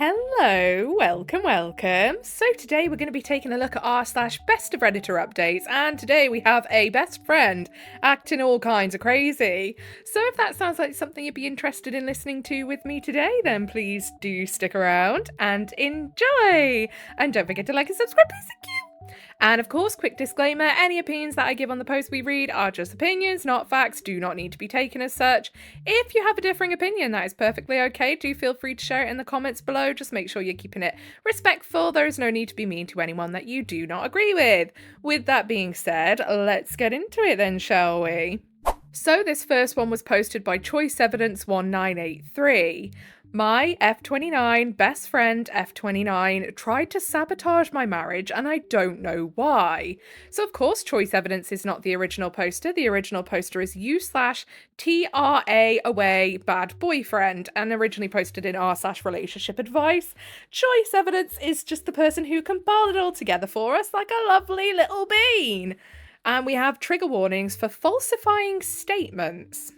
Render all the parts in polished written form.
Hello, welcome. So today we're going to be taking a look at r/BestOfRedditorUpdates, and today we have a best friend acting all kinds of crazy. So if that sounds like something you'd be interested in listening to with me today, then please do stick around and enjoy. And don't forget to like and subscribe, please, thank you. And of course, quick disclaimer, any opinions that I give on the posts we read are just opinions, not facts, do not need to be taken as such. If you have a differing opinion, that is perfectly okay. Do feel free to share it in the comments below. Just make sure you're keeping it respectful. There is no need to be mean to anyone that you do not agree with. With that being said, let's get into it then, shall we? So this first one was posted by Choice Evidence 1983. My F29 best friend F29 tried to sabotage my marriage and I don't know why. So of course Choice Evidence is not the original poster. The original poster is u/TRA away bad boyfriend and originally posted in r/relationship advice. Choice Evidence is just the person who compiled it all together for us like a lovely little bean. And we have trigger warnings for falsifying statements.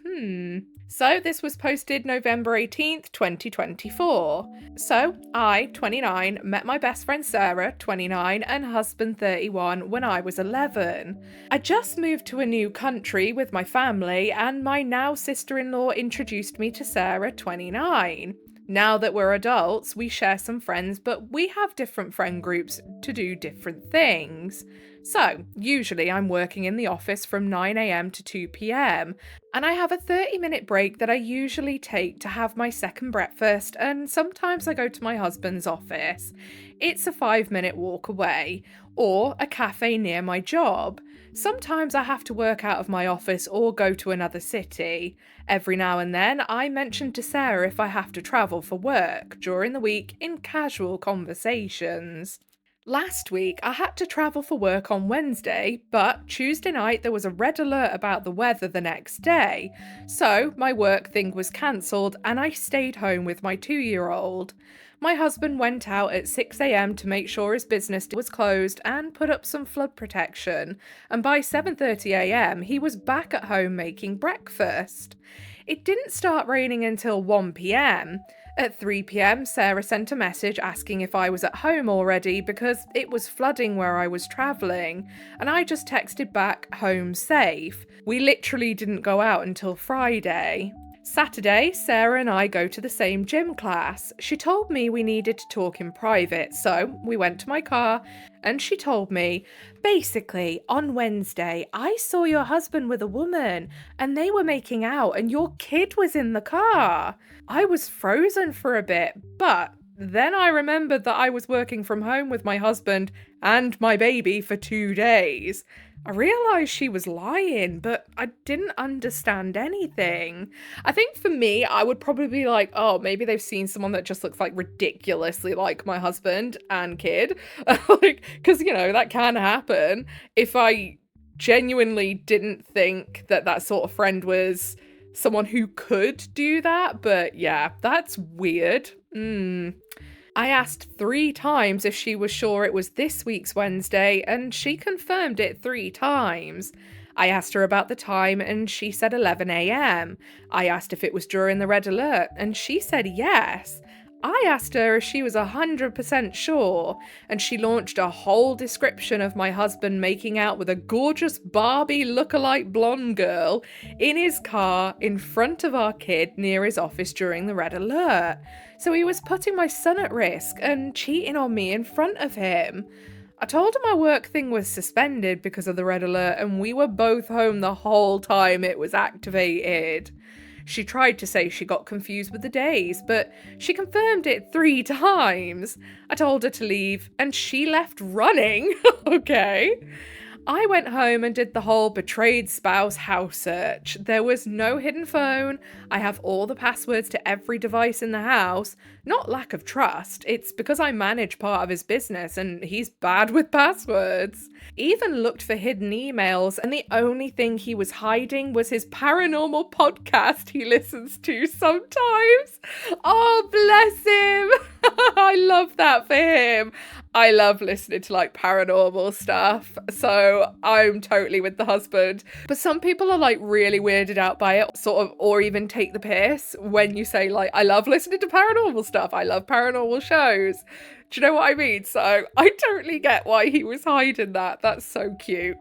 So this was posted November 18th, 2024. So I, 29, met my best friend Sarah, 29, and husband 31 when I was 11. I just moved to a new country with my family and my now sister-in-law introduced me to Sarah, 29. Now that we're adults, we share some friends, but we have different friend groups to do different things. So, usually I'm working in the office from 9 a.m. to 2 p.m, and I have a 30-minute break that I usually take to have my second breakfast, and sometimes I go to my husband's office. It's a 5-minute walk away, or a cafe near my job. Sometimes I have to work out of my office or go to another city. Every now and then, I mention to Sarah if I have to travel for work during the week in casual conversations. Last week, I had to travel for work on Wednesday, but Tuesday night there was a red alert about the weather the next day. So my work thing was cancelled and I stayed home with my 2-year-old. My husband went out at 6 a.m. to make sure his business was closed and put up some flood protection. And by 7:30 a.m. he was back at home making breakfast. It didn't start raining until 1 p.m. At 3 p.m, Sarah sent a message asking if I was at home already because it was flooding where I was travelling, and I just texted back, home safe. We literally didn't go out until Friday. Saturday, Sarah and I go to the same gym class. She told me we needed to talk in private, so we went to my car and she told me, basically, on Wednesday, I saw your husband with a woman and they were making out and your kid was in the car. I was frozen for a bit, but then I remembered that I was working from home with my husband and my baby for 2 days. I realised she was lying, but I didn't understand anything. I think for me, I would probably be like, oh, maybe they've seen someone that just looks like ridiculously like my husband and kid. Because, that can happen. If I genuinely didn't think that sort of friend was someone who could do that, but yeah, that's weird. I asked 3 times if she was sure it was this week's Wednesday, and she confirmed it 3 times. I asked her about the time, and she said 11 a.m. I asked if it was during the red alert, and she said yes. I asked her if she was 100% sure, and she launched a whole description of my husband making out with a gorgeous Barbie lookalike blonde girl in his car in front of our kid near his office during the red alert. So he was putting my son at risk and cheating on me in front of him. I told her my work thing was suspended because of the red alert and we were both home the whole time it was activated. She tried to say she got confused with the days, but she confirmed it 3 times. I told her to leave, and she left running. Okay. I went home and did the whole betrayed spouse house search. There was no hidden phone. I have all the passwords to every device in the house. Not lack of trust. It's because I manage part of his business and he's bad with passwords. Even looked for hidden emails, and the only thing he was hiding was his paranormal podcast he listens to sometimes. Oh, bless him. I love that for him. I love listening to like paranormal stuff, so I'm totally with the husband. But some people are like really weirded out by it, sort of, or even take the piss when you say like, I love listening to paranormal stuff, I love paranormal shows. Do you know what I mean? So I totally get why he was hiding that. That's so cute.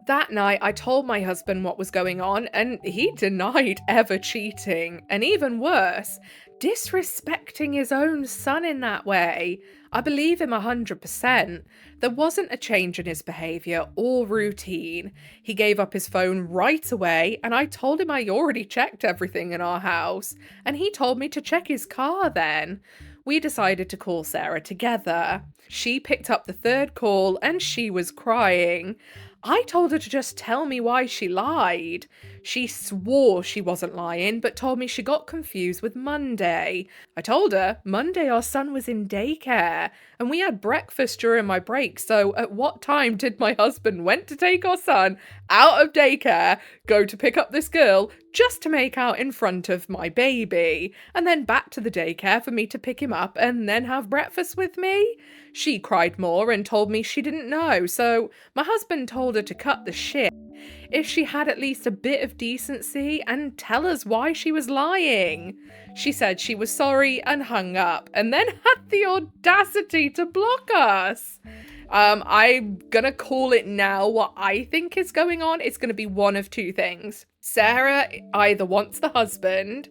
That night, I told my husband what was going on, and he denied ever cheating, and even worse, disrespecting his own son in that way. I believe him 100%. There wasn't a change in his behaviour or routine. He gave up his phone right away, and I told him I already checked everything in our house, and he told me to check his car then. We decided to call Sarah together. She picked up the third call, and she was crying. I told her to just tell me why she lied. She swore she wasn't lying, but told me she got confused with Monday. I told her Monday our son was in daycare, and we had breakfast during my break, so at what time did my husband went to take our son out of daycare, go to pick up this girl, just to make out in front of my baby, and then back to the daycare for me to pick him up and then have breakfast with me? She cried more and told me she didn't know, so my husband told her to cut the shit. If she had at least a bit of decency and tell us why she was lying. She said she was sorry and hung up, and then had the audacity to block us. I'm gonna call it now what I think is going on. It's gonna be one of two things. Sarah either wants the husband,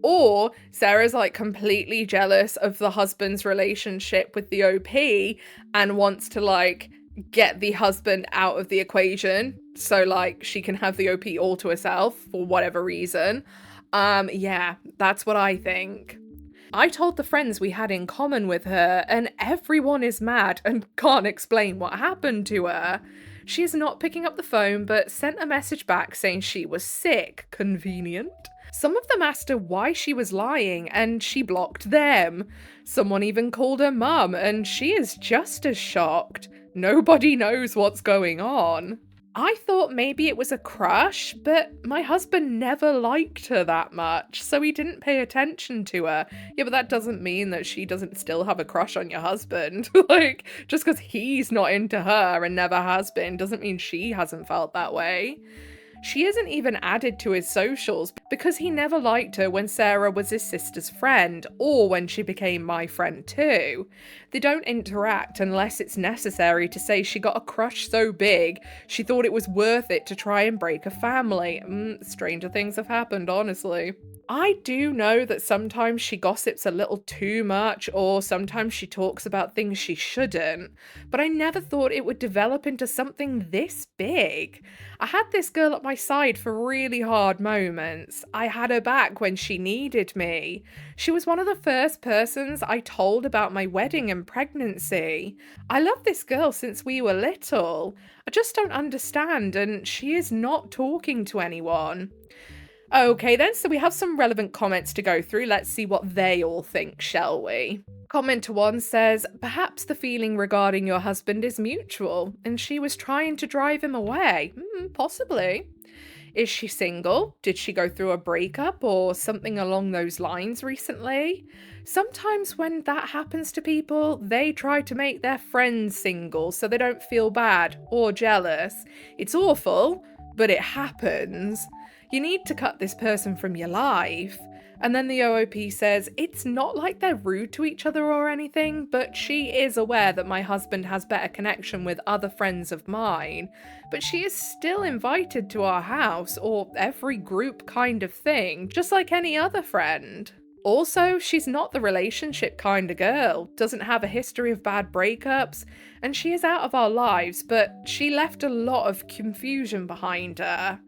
or Sarah's like completely jealous of the husband's relationship with the OP and wants to like get the husband out of the equation so like she can have the OP all to herself for whatever reason. Yeah, that's what I think. I told the friends we had in common with her, and everyone is mad and can't explain what happened to her. She is not picking up the phone, but sent a message back saying she was sick. Convenient. Some of them asked her why she was lying, and she blocked them. Someone even called her mum, and she is just as shocked. Nobody knows what's going on. I thought maybe it was a crush, but my husband never liked her that much, so he didn't pay attention to her. Yeah, but that doesn't mean that she doesn't still have a crush on your husband. Like, just because he's not into her and never has been, doesn't mean she hasn't felt that way. She isn't even added to his socials because he never liked her when Sarah was his sister's friend, or when she became my friend too. They don't interact unless it's necessary to say she got a crush so big she thought it was worth it to try and break a family. Stranger things have happened, honestly. I do know that sometimes she gossips a little too much, or sometimes she talks about things she shouldn't, but I never thought it would develop into something this big. I had this girl at my side for really hard moments. I had her back when she needed me. She was one of the first persons I told about my wedding and pregnancy. I love this girl since we were little. I just don't understand, and she is not talking to anyone. Okay then, so we have some relevant comments to go through. Let's see what they all think, shall we? Commenter 1 says, perhaps the feeling regarding your husband is mutual, and she was trying to drive him away. Possibly. Is she single? Did she go through a breakup or something along those lines recently? Sometimes when that happens to people, they try to make their friends single so they don't feel bad or jealous. It's awful, but it happens. You need to cut this person from your life. And then the OOP says, it's not like they're rude to each other or anything, but she is aware that my husband has better connection with other friends of mine. But she is still invited to our house, or every group kind of thing, just like any other friend. Also, she's not the relationship kind of girl, doesn't have a history of bad breakups, and she is out of our lives, but she left a lot of confusion behind her.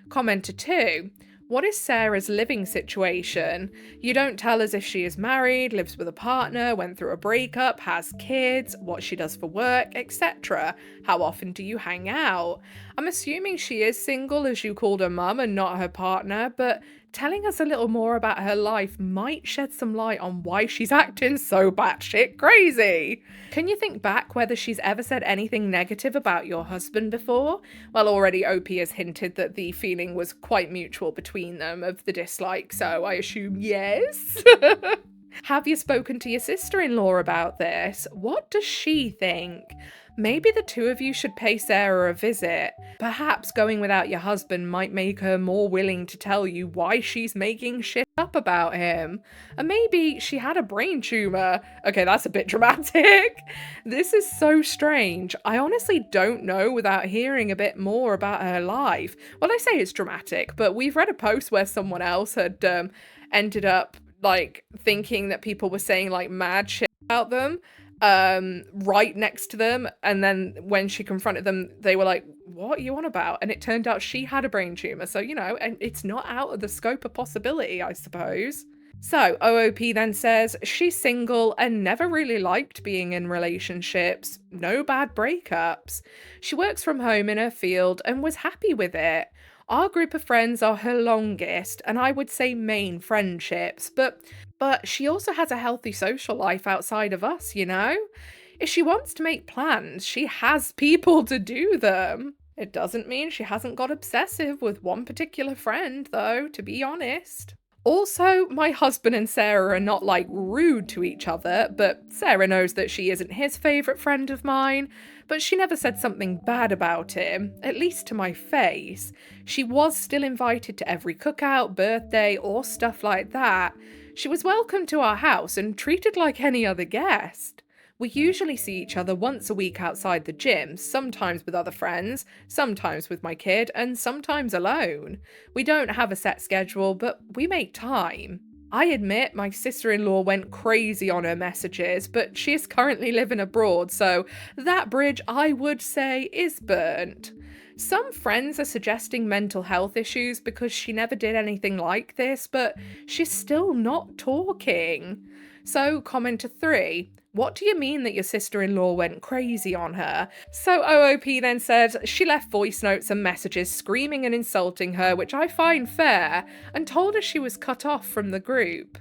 Commenter 2. What is Sarah's living situation? You don't tell us if she is married, lives with a partner, went through a breakup, has kids, what she does for work, etc. How often do you hang out? I'm assuming she is single as you called her mum and not her partner, but telling us a little more about her life might shed some light on why she's acting so batshit crazy. Can you think back whether she's ever said anything negative about your husband before? Well, already OP has hinted that the feeling was quite mutual between them of the dislike, so I assume yes. Have you spoken to your sister-in-law about this? What does she think? Maybe the two of you should pay Sarah a visit. Perhaps going without your husband might make her more willing to tell you why she's making shit up about him. And maybe she had a brain tumor. Okay, that's a bit dramatic. This is so strange. I honestly don't know without hearing a bit more about her life. Well, I say it's dramatic, but we've read a post where someone else had ended up like thinking that people were saying like mad shit about them right next to them, and then when she confronted them they were like, what are you on about? And it turned out she had a brain tumor, so you know, and it's not out of the scope of possibility, I suppose. So OOP then says she's single and never really liked being in relationships, no bad breakups. She works from home in her field and was happy with it. Our group of friends are her longest, and I would say main friendships, but she also has a healthy social life outside of us, you know? If she wants to make plans, she has people to do them. It doesn't mean she hasn't got obsessive with one particular friend, though, to be honest. Also, my husband and Sarah are not like rude to each other, but Sarah knows that she isn't his favourite friend of mine, but she never said something bad about him, at least to my face. She was still invited to every cookout, birthday, or stuff like that. She was welcome to our house and treated like any other guest. We usually see each other once a week outside the gym, sometimes with other friends, sometimes with my kid, and sometimes alone. We don't have a set schedule, but we make time. I admit my sister-in-law went crazy on her messages, but she is currently living abroad, so that bridge, I would say, is burnt. Some friends are suggesting mental health issues because she never did anything like this, but she's still not talking. So, commenter 3. What do you mean that your sister-in-law went crazy on her? So OOP then said she left voice notes and messages screaming and insulting her, which I find fair, and told her she was cut off from the group,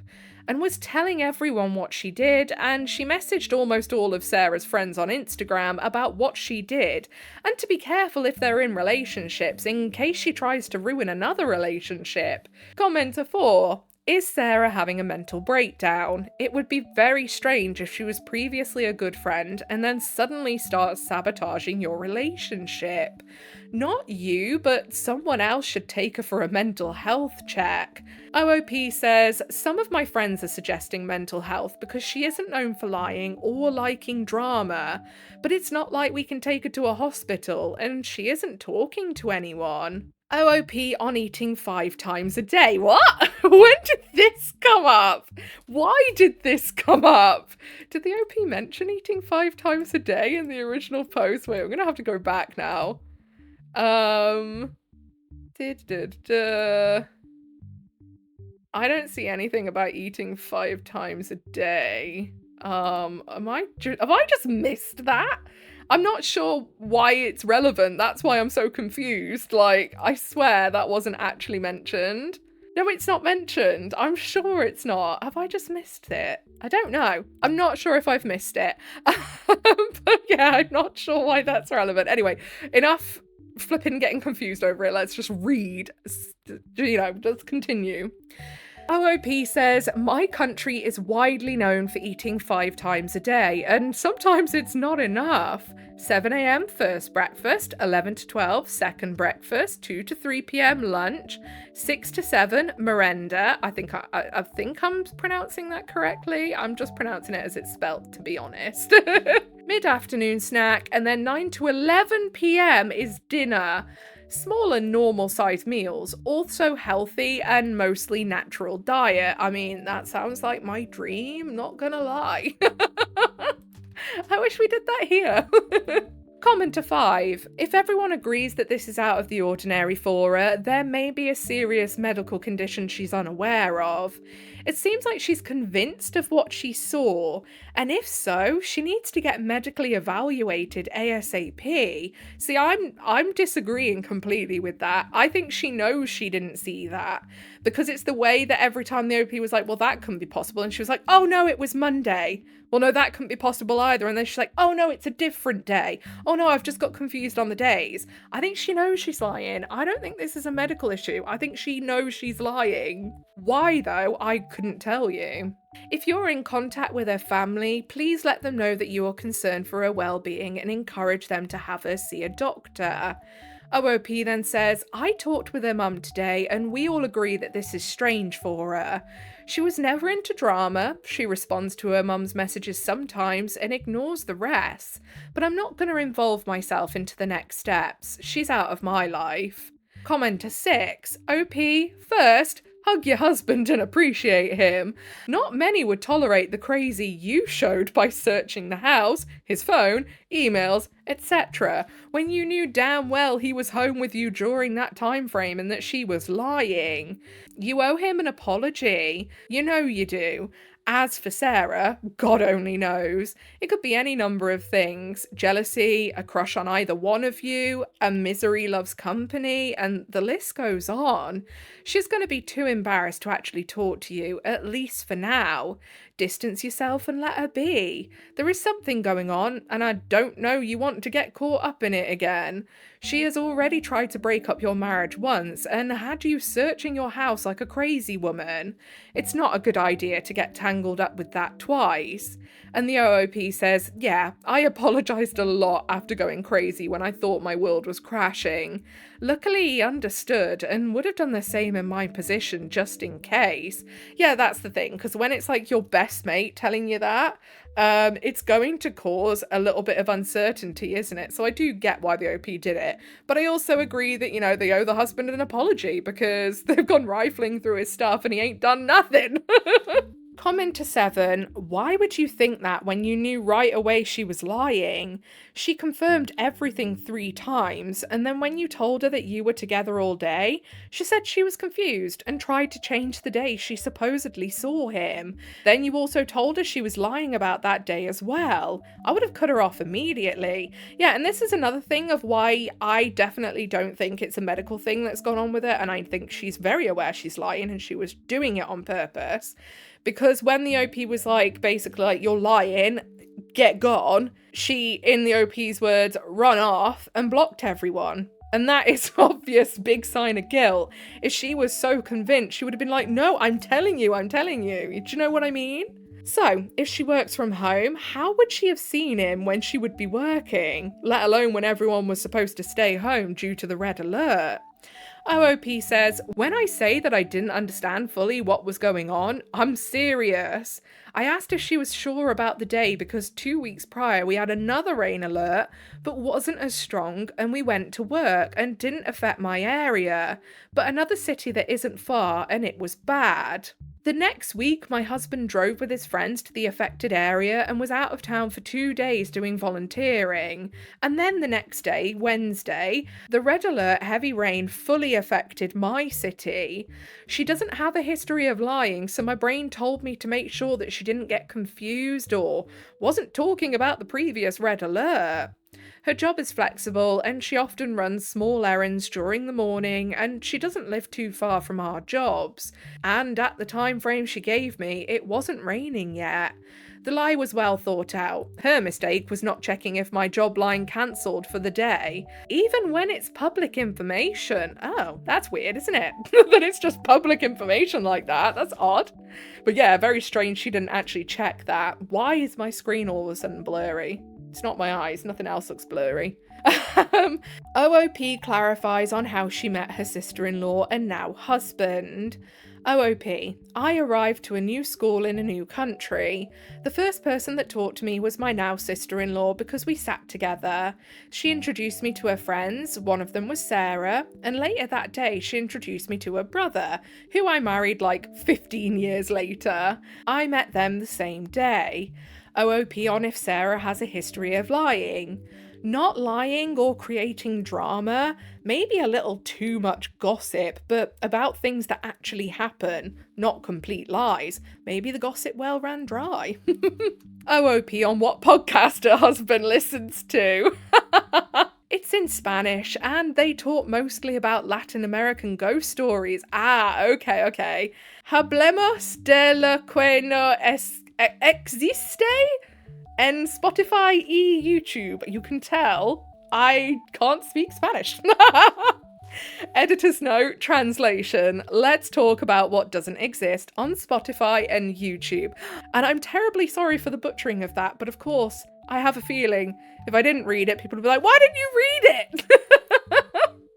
and was telling everyone what she did, and she messaged almost all of Sarah's friends on Instagram about what she did, and to be careful if they're in relationships in case she tries to ruin another relationship. Commenter 4. Is Sarah having a mental breakdown? It would be very strange if she was previously a good friend and then suddenly starts sabotaging your relationship. Not you, but someone else should take her for a mental health check. OOP says, some of my friends are suggesting mental health because she isn't known for lying or liking drama, but it's not like we can take her to a hospital and she isn't talking to anyone. OOP on eating 5 times a day. What? When did this come up? Why did this come up? Did the OP mention eating 5 times a day in the original post? Wait, I'm gonna have to go back now. I don't see anything about eating 5 times a day. Have I just missed that? I'm not sure why it's relevant. That's why I'm so confused. Like, I swear that wasn't actually mentioned. No, it's not mentioned. I'm sure it's not. Have I just missed it? I don't know. I'm not sure if I've missed it. But yeah, I'm not sure why that's relevant. Anyway, enough flipping getting confused over it. Let's just read. You know, just continue. OOP says, my country is widely known for eating 5 times a day, and sometimes it's not enough. 7 a.m. first breakfast, 11 to 12 second breakfast, 2 to 3 p.m. lunch, 6 to 7 merenda. I think I'm pronouncing that correctly. I'm just pronouncing it as it's spelt, to be honest. Mid-afternoon snack, and then 9 to 11 p.m. is dinner. Small and normal sized meals, also healthy and mostly natural diet. I mean, that sounds like my dream, not gonna lie. I wish we did that here. Commenter 5. If everyone agrees that this is out of the ordinary for her, there may be a serious medical condition she's unaware of. It seems like she's convinced of what she saw, and if so, she needs to get medically evaluated ASAP. See, I'm disagreeing completely with that. I think she knows she didn't see that, because it's the way that every time the OP was like, well, that couldn't be possible, and she was like, oh no, it was Monday. Well, no, that couldn't be possible either. And then she's like, oh no, it's a different day. Oh no, I've just got confused on the days. I think she knows she's lying. I don't think this is a medical issue. I think she knows she's lying. Why though? I couldn't tell you. If you're in contact with her family, please let them know that you are concerned for her well-being and encourage them to have her see a doctor. OOP then says, I talked with her mum today and we all agree that this is strange for her. She was never into drama, she responds to her mum's messages sometimes and ignores the rest, but I'm not going to involve myself into the next steps. She's out of my life. Commenter 6, OP, first, hug your husband and appreciate him. Not many would tolerate the crazy you showed by searching the house, his phone, emails, etc., when you knew damn well he was home with you during that time frame and that she was lying. You owe him an apology. You know you do. As for Sarah, God only knows. It could be any number of things. Jealousy, a crush on either one of you, a misery loves company, and the list goes on. She's going to be too embarrassed to actually talk to you, at least for now. Distance yourself and let her be. There is something going on, and I don't know you want to get caught up in it again. She has already tried to break up your marriage once and had you searching your house like a crazy woman. It's not a good idea to get tangled up with that twice. And the OOP says, yeah, I apologised a lot after going crazy when I thought my world was crashing. Luckily he understood and would have done the same in my position just in case. Yeah, that's the thing, because when it's like your best mate telling you that, it's going to cause a little bit of uncertainty, isn't it? So I do get why the OP did it. But I also agree that, you know, they owe the husband an apology because they've gone rifling through his stuff and he ain't done nothing. Commenter 7, why would you think that when you knew right away she was lying? She confirmed everything 3 times, and then when you told her that you were together all day, she said she was confused and tried to change the day she supposedly saw him. Then you also told her she was lying about that day as well. I would have cut her off immediately. Yeah, and this is another thing of why I definitely don't think it's a medical thing that's gone on with it, and I think she's very aware she's lying and she was doing it on purpose. Because when the OP was like, basically like, you're lying, get gone, she, in the OP's words, run off and blocked everyone. And that is obvious big sign of guilt. If she was so convinced, she would have been like, no, I'm telling you. Do you know what I mean? So, if she works from home, how would she have seen him when she would be working? Let alone when everyone was supposed to stay home due to the red alert. OOP says, when I say that I didn't understand fully what was going on, I'm serious. I asked if she was sure about the day because 2 weeks prior we had another rain alert, but wasn't as strong and we went to work and didn't affect my area, but another city that isn't far and it was bad. The next week, my husband drove with his friends to the affected area and was out of town for 2 days doing volunteering. And then the next day, Wednesday, the red alert heavy rain fully affected my city. She doesn't have a history of lying, so my brain told me to make sure that she didn't get confused or wasn't talking about the previous red alert. Her job is flexible and she often runs small errands during the morning and she doesn't live too far from our jobs. And at the time frame she gave me, it wasn't raining yet. The lie was well thought out. Her mistake was not checking if my job line cancelled for the day, even when it's public information. Oh, that's weird, isn't it? That it's just public information like that. That's odd. But yeah, very strange she didn't actually check that. Why is my screen all of a sudden blurry? It's not my eyes, nothing else looks blurry. OOP clarifies on how she met her sister-in-law and now husband. OOP, I arrived to a new school in a new country. The first person that talked to me was my now sister-in-law because we sat together. She introduced me to her friends, one of them was Sarah, and later that day she introduced me to her brother, who I married like 15 years later. I met them the same day. OOP on if Sarah has a history of lying. Not lying or creating drama, maybe a little too much gossip, but about things that actually happen, not complete lies. Maybe the gossip well ran dry. OOP on what podcast her husband listens to. It's in Spanish, and they talk mostly about Latin American ghost stories. Ah, okay. Hablemos de lo que no existe? And Spotify y YouTube. You can tell I can't speak Spanish. Editor's note, translation. Let's talk about what doesn't exist on Spotify and YouTube. And I'm terribly sorry for the butchering of that, but of course, I have a feeling if I didn't read it, people would be like, why didn't you read it?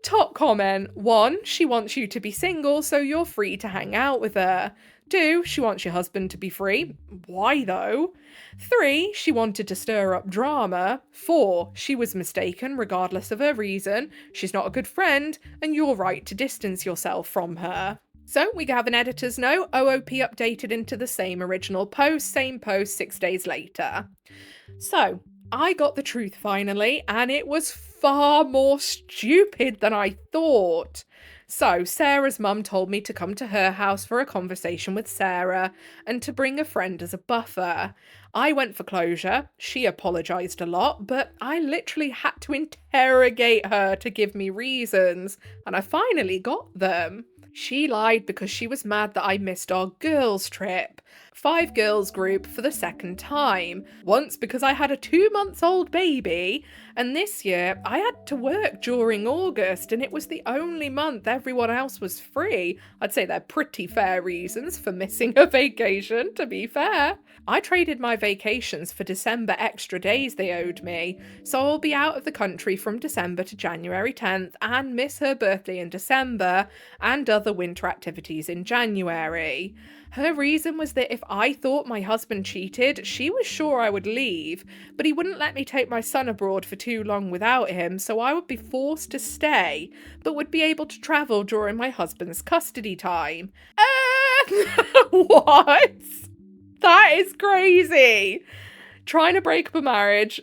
Top comment. 1, she wants you to be single, so you're free to hang out with her. 2, she wants your husband to be free. Why though? 3, she wanted to stir up drama. 4, she was mistaken regardless of her reason. She's not a good friend, and you're right to distance yourself from her. So we have an editor's note, OOP updated into the same original post, same post 6 days later. So, I got the truth finally, and it was far more stupid than I thought. So, Sarah's mum told me to come to her house for a conversation with Sarah and to bring a friend as a buffer. I went for closure. She apologised a lot, but I literally had to interrogate her to give me reasons, and I finally got them. She lied because she was mad that I missed our girls' trip. 5 girls group for the 2nd time. Once because I had a 2-month-old baby, and this year I had to work during August and it was the only month everyone else was free. I'd say they're pretty fair reasons for missing a vacation, to be fair. I traded my vacations for December extra days they owed me, so I'll be out of the country from December to January 10th and miss her birthday in December and other winter activities in January. Her reason was that if I thought my husband cheated, she was sure I would leave, but he wouldn't let me take my son abroad for too long without him, so I would be forced to stay, but would be able to travel during my husband's custody time. What? That is crazy. Trying to break up a marriage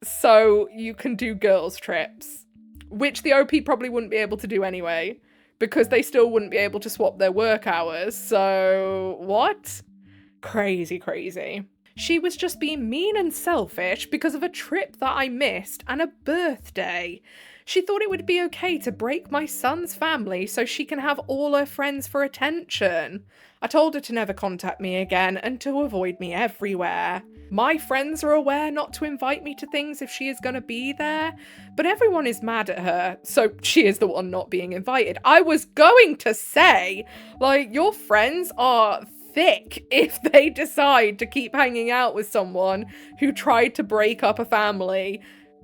so you can do girls' trips, which the OP probably wouldn't be able to do anyway, because they still wouldn't be able to swap their work hours. So, what? Crazy, crazy. She was just being mean and selfish because of a trip that I missed and a birthday. She thought it would be okay to break my son's family so she can have all her friends for attention. I told her to never contact me again and to avoid me everywhere. My friends are aware not to invite me to things if she is going to be there, but everyone is mad at her, so she is the one not being invited. I was going to say, like, your friends are thick if they decide to keep hanging out with someone who tried to break up a family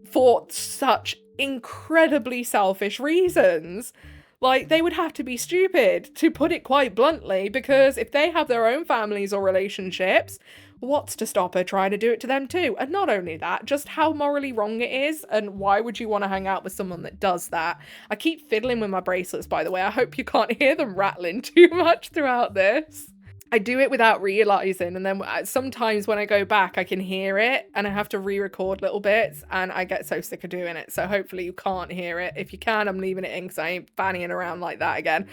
for such incredibly selfish reasons. Like, they would have to be stupid, to put it quite bluntly, because if they have their own families or relationships, what's to stop her trying to do it to them too? And not only that, just how morally wrong it is, and why would you want to hang out with someone that does that? I keep fiddling with my bracelets, by the way. I hope you can't hear them rattling too much throughout this. I do it without realising, and then sometimes when I go back I can hear it and I have to re-record little bits and I get so sick of doing it, so hopefully you can't hear it. If you can, I'm leaving it in because I ain't fannying around like that again.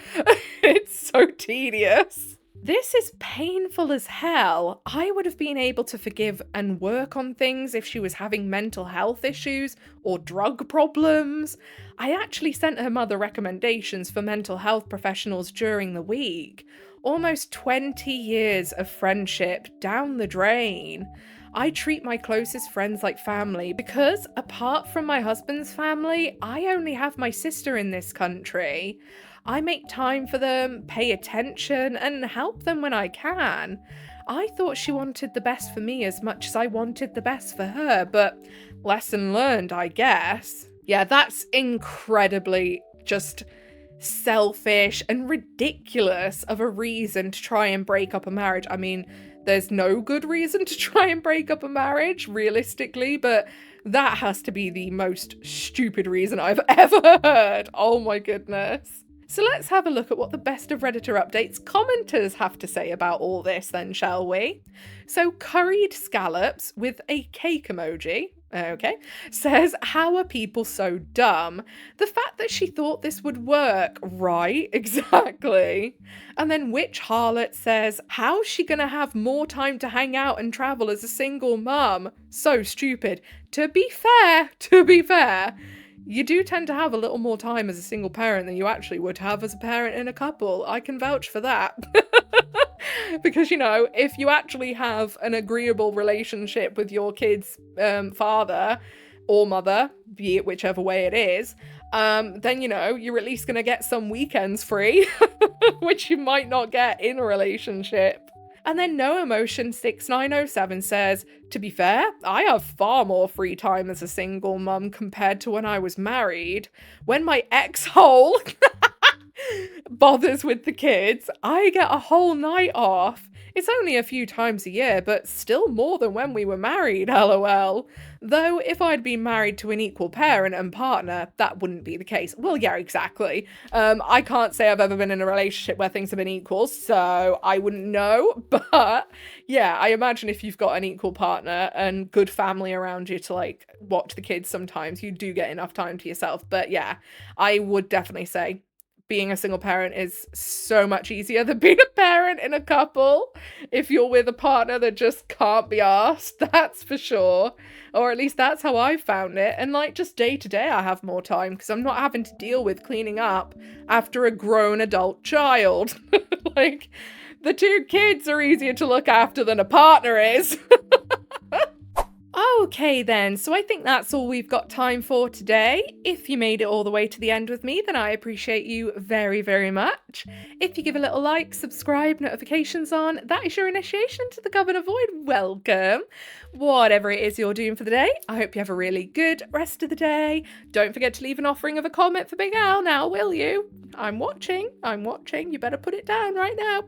It's so tedious. This is painful as hell. I would have been able to forgive and work on things if she was having mental health issues or drug problems. I actually sent her mother recommendations for mental health professionals during the week. Almost 20 years of friendship down the drain. I treat my closest friends like family because, apart from my husband's family, I only have my sister in this country. I make time for them, pay attention, and help them when I can. I thought she wanted the best for me as much as I wanted the best for her, but lesson learned, I guess. Yeah, that's incredibly just selfish and ridiculous of a reason to try and break up a marriage. I mean, there's no good reason to try and break up a marriage, realistically, but that has to be the most stupid reason I've ever heard. Oh my goodness. So let's have a look at what the Best of Redditor Updates commenters have to say about all this then, shall we? So Curried Scallops with a cake emoji, okay, says, how are people so dumb? The fact that she thought this would work, right? Exactly. And then Witch Harlot says, how's she gonna have more time to hang out and travel as a single mum? So stupid. To be fair, you do tend to have a little more time as a single parent than you actually would have as a parent in a couple. I can vouch for that. Because, you know, if you actually have an agreeable relationship with your kid's father or mother, be it whichever way it is, then, you know, you're at least going to get some weekends free, which you might not get in a relationship. And then No Emotion 6907 says, to be fair, I have far more free time as a single mum compared to when I was married. When my ex-hole bothers with the kids, I get a whole night off. It's only a few times a year, but still more than when we were married, lol. Though, if I'd been married to an equal parent and partner, that wouldn't be the case. Well, yeah, exactly. I can't say I've ever been in a relationship where things have been equal, so I wouldn't know. But yeah, I imagine if you've got an equal partner and good family around you to like watch the kids sometimes, you do get enough time to yourself. But yeah, I would definitely say being a single parent is so much easier than being a parent in a couple. If you're with a partner that just can't be asked, that's for sure. Or at least that's how I found it. And like just day to day, I have more time because I'm not having to deal with cleaning up after a grown adult child. Like the two kids are easier to look after than a partner is. Okay then, so I think that's all we've got time for today. If you made it all the way to the end with me, then I appreciate you very, very much. If you give a little like, subscribe, notifications on, that is your initiation to the Governor Void. Welcome. Whatever it is you're doing for the day, I hope you have a really good rest of the day. Don't forget to leave an offering of a comment for Big Al now, will you? I'm watching. You better put it down right now.